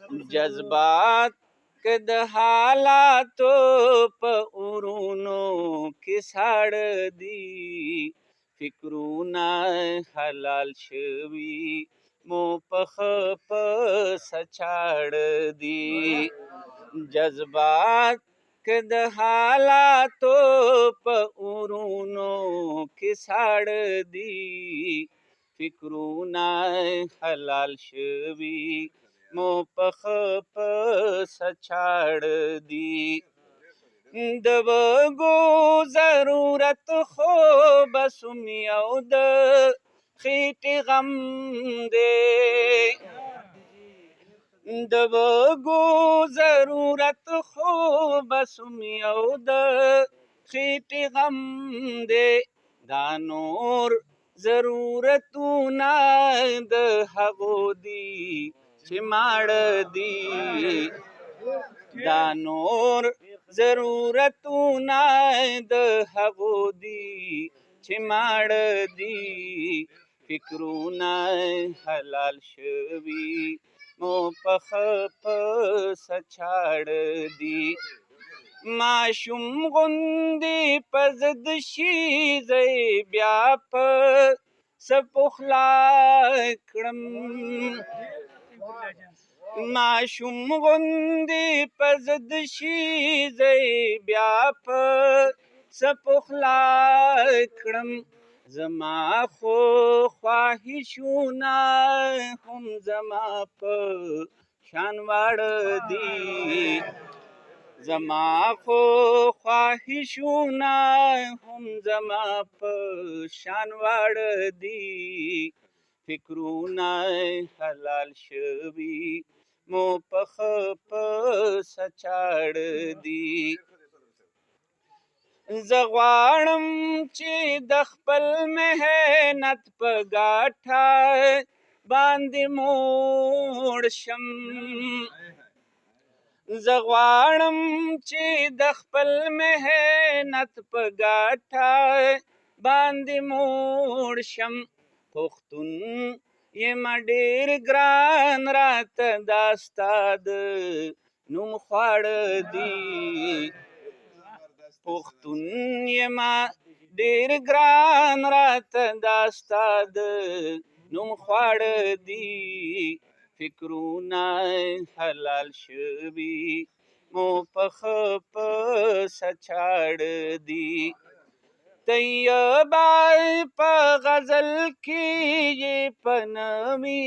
जज्बात के द हालातो प उरुनो की साड़ दी फिक्रूना हलाल शवी मो पख प सचाड़ दी जज्बात के द हालातो प उरुनो की साड़ दी फिक्रूना हलाल शवी मो पख प सचाड़ दी दबगो जरूरत खो बसुमियौद खीट गम दे दबगो जरूरत खो बसुमियौद खीट गम दे दानोर जरूरतूना द हगोदी चिमाड़ दी दानोर जरूरतूना द हगोदी चिमाड़ दी फिक्रूना हलाल शवी मो पख प सचाड़ दी माशुम गुंदी पजद शीज़े ब्याप सपुखला क्रम माशुम गुंदी पजद शीज़े ब्याप सपुखला क्रम जमा खो ख्वाहिशूना हम जमा प शानवाड़ दी जमा खो ख्वाहिशूना हम जमा प शानवाड़ दी फिक्रूना हलाल शवी मो पख प सचाड़ दी ज़ग़वाड़म ची दखपल मेहनत प गाठा बांदी मोड़शम ज़ग़वाड़म ची दखपल मेहनत प गाठा बांदी मोड़शम पुख्तुन ये मडेर ग्रान रात दास्ताद नुम ख्वाड़ दी पुख्तुन ये मडेर ग्रान रात दास्ताद नुम ख्वाड़ दी फिक्रूना हलाल शवी मो पख प सचाड़ दी तैयबाई प गजल की ये पनमी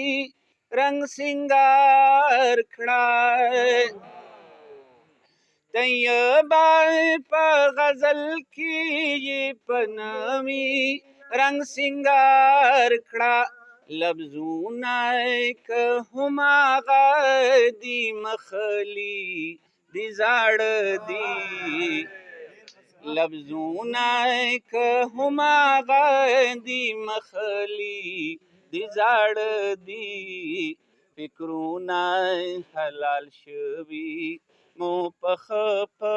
रंग सिंगार खड़ाए तैयबाई प गजल की ये पनमी रंग सिंगार खड़ा लफ्जूना हुमा दी मखली दी जाड़ दी लफ्जूना हुमा दी मखली दी जाड़ दी फिक्रूना हलाल शवी मो पख प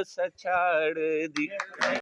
सचाड़ दी।